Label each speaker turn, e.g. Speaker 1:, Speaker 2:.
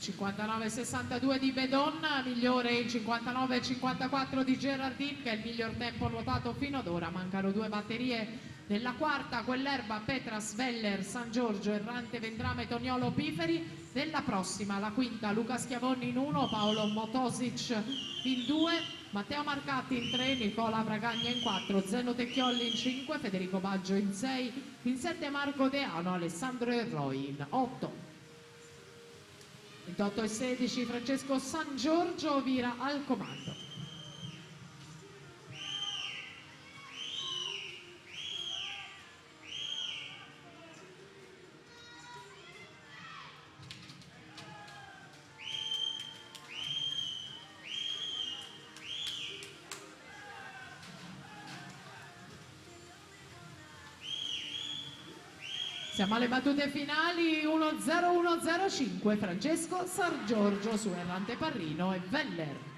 Speaker 1: 59,62 di Bedon, migliore il 59,54 di Gerardin, che è il miglior tempo nuotato fino ad ora. Mancano due batterie della quarta, quell'erba Petras, Veller, San Giorgio, Errante, Vendrame, Toniolo, Piferi. Della prossima, la quinta, Luca Schiavoni in 1, Paolo Motosic in 2, Matteo Marcatti in 3, Nicola Bragagna in 4, Zeno Tecchiolli in 5, Federico Baggio in 6, in 7 Marco Deano, Alessandro Erroi in 8. 28,16 Francesco San Giorgio vira al comando. Siamo alle battute finali, 1-0-1-0-5, Francesco San Giorgio su Errante Parrino e Veller.